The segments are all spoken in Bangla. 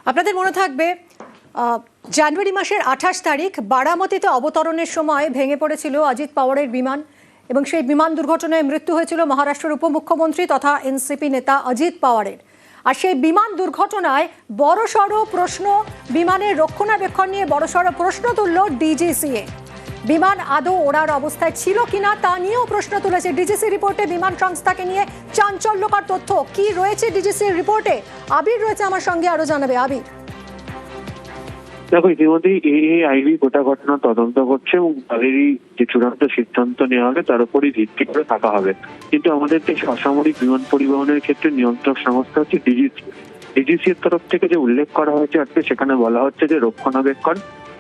আপনাদের মনে থাকবে জানুয়ারি মাসের 28 তারিখ বারামতিতে অবতরণের সময় ভেঙে পড়েছিল অজিত পাওয়ারের বিমান এবং সেই বিমান দুর্ঘটনায় মৃত্যু হয়েছিল মহারাষ্ট্রের উপমুখ্যমন্ত্রী তথা এনসিপি নেতা অজিত পাওয়ারের। আর সেই বিমান দুর্ঘটনায় বড়সড় প্রশ্ন, বিমানের রক্ষণাবেক্ষণ নিয়ে বড়সড় প্রশ্ন তুলল ডিজিসিএ। বিমান আদৌ ওড়ার অবস্থায় ছিল কিনা তা নিয়েও প্রশ্ন তুলেছে ডিজিসি রিপোর্টে। বিমান সংস্থাকে নিয়ে চাঞ্চল্যকর তথ্য কি রয়েছে ডিজিসির রিপোর্টে? আবির রয়েছে আমার সঙ্গে, আরো জানাবে আবির। দেখো, ইতিমধ্যেই এআইবি গোটা ঘটনা তদন্ত করছে এবং তাদেরই যে চূড়ান্ত সিদ্ধান্ত নেওয়া হবে তার উপরই ভিত্তি করে থাকা হবে। কিন্তু আমাদের দেশে অসামরিক বিমান পরিবহনের ক্ষেত্রে নিয়ন্ত্রক সংস্থা হচ্ছে ডিজিসি এর তরফ থেকে যে উল্লেখ করা হয়েছে আজকে, সেখানে বলা হচ্ছে যে রক্ষণাবেক্ষণ,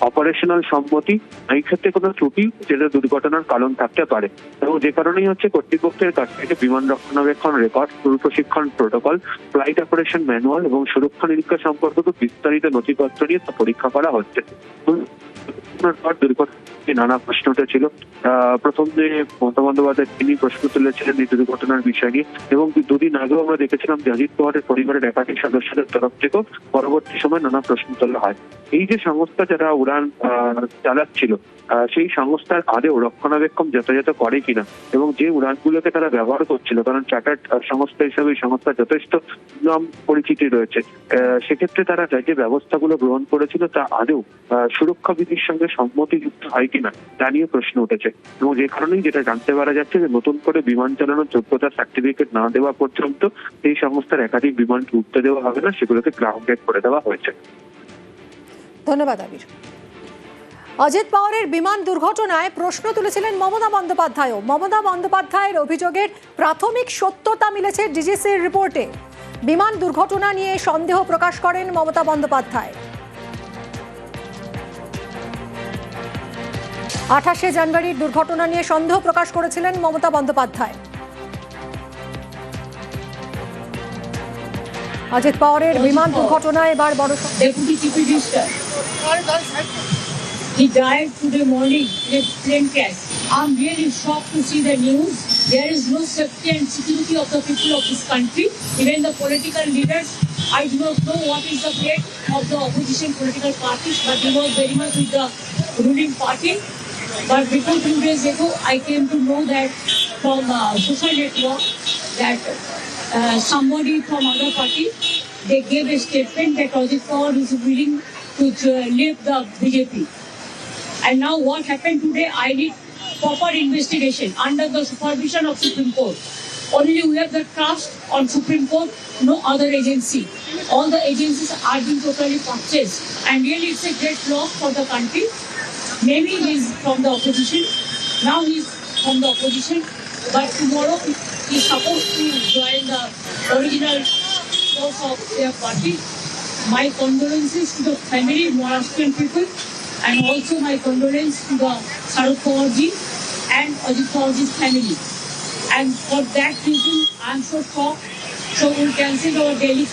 অপারেশনাল সম্মতি, এই ক্ষেত্রে কোনো ত্রুটি যেটা দুর্ঘটনার কারণ থাকতে পারে এবং যে কারণেই হচ্ছে কর্তৃপক্ষের কাছ থেকে বিমান রক্ষণাবেক্ষণ রেকর্ড, প্রশিক্ষণ প্রোটোকল, ফ্লাইট অপারেশন ম্যানুয়াল এবং সুরক্ষা নিরীক্ষা সম্পর্কিত বিস্তারিত নথিপত্র নিয়ে তা পরীক্ষা করা হচ্ছে। নানা প্রশ্ন উঠেছিল। প্রথম যে মমতা বন্দ্যোপাধ্যায় তিনি প্রশ্ন তুলেছিলেন এই দুর্ঘটনার বিষয় নিয়ে, এবং দুদিন আগেও আমরা দেখেছিলাম যে অজিত পাওয়ারের পরিবারের একাধিক সদস্যদের তরফ থেকেও পরবর্তী সময় নানা প্রশ্ন তোলা হয়। এই যে সংস্থা যারা উড়ান চালাচ্ছিল, সেই সংস্থার আদেও রক্ষণাবেক্ষণ যথাযথ করে কিনা এবং যে উড়ানগুলোকে তারা ব্যবহার করছিল, কারণ চার্টার্ড সংস্থা হিসেবে এই সংস্থার যথেষ্ট নাম পরিচিতি রয়েছে, সেক্ষেত্রে তারা যে ব্যবস্থাগুলো গ্রহণ করেছিল তা আদেও সুরক্ষা বিধির সঙ্গে সম্মতিযুক্ত হয় কিনা তা নিয়ে প্রশ্ন উঠেছে। এবং যে কারণেই যেটা জানতে পারা যাচ্ছে যে নতুন করে বিমান চালানোর যোগ্যতা সার্টিফিকেট না দেওয়া পর্যন্ত এই সংস্থার একাধিক বিমানকে উঠতে দেওয়া হবে না, সেগুলোকে গ্রাউন্ডেড করে দেওয়া হয়েছে। ধন্যবাদ আবির। অজিত পাওয়ারের বিমান দুর্ঘটনায় প্রশ্ন তুলেছিলেন মমতা বন্দ্যোপাধ্যায়ও। মমতা বন্দ্যোপাধ্যায়ের অভিযোগের প্রাথমিক সত্যতা মিলেছে ডিজিসির রিপোর্টে। বিমান দুর্ঘটনা নিয়ে সন্দেহ প্রকাশ করেন মমতা বন্দ্যোপাধ্যায়। 28শে জানুয়ারির দুর্ঘটনা নিয়ে সন্দেহ প্রকাশ করেছিলেন মমতা বন্দ্যোপাধ্যায়। অজিত পাওয়ারের বিমান দুর্ঘটনায় এবার বড় He died today morning in a plane crash. I'm really shocked to see the news. There is no safety and security of the people of this country. Even the political leaders, I do not know what is the fate of the opposition political parties, but they were very much with the ruling party. But before 2 days ago, I came to know that from social network that somebody from other party, they gave a statement that Ajit Pawar is willing to leave the BJP. And now what happened today, I need proper investigation under the supervision of Supreme Court. Only we have the trust on Supreme Court, no other agency. All the agencies are being totally purchased. And really it's a great loss for the country. Maybe he's from the opposition. Now he's from the opposition. But tomorrow he's supposed to join the original force of their party. My condolences to the family, Maharashtrian people. And also my condolence to the Sharad Pawarji and Ajit Pawarji's family. And for that reason, I'm so shocked. So we'll cancel our daily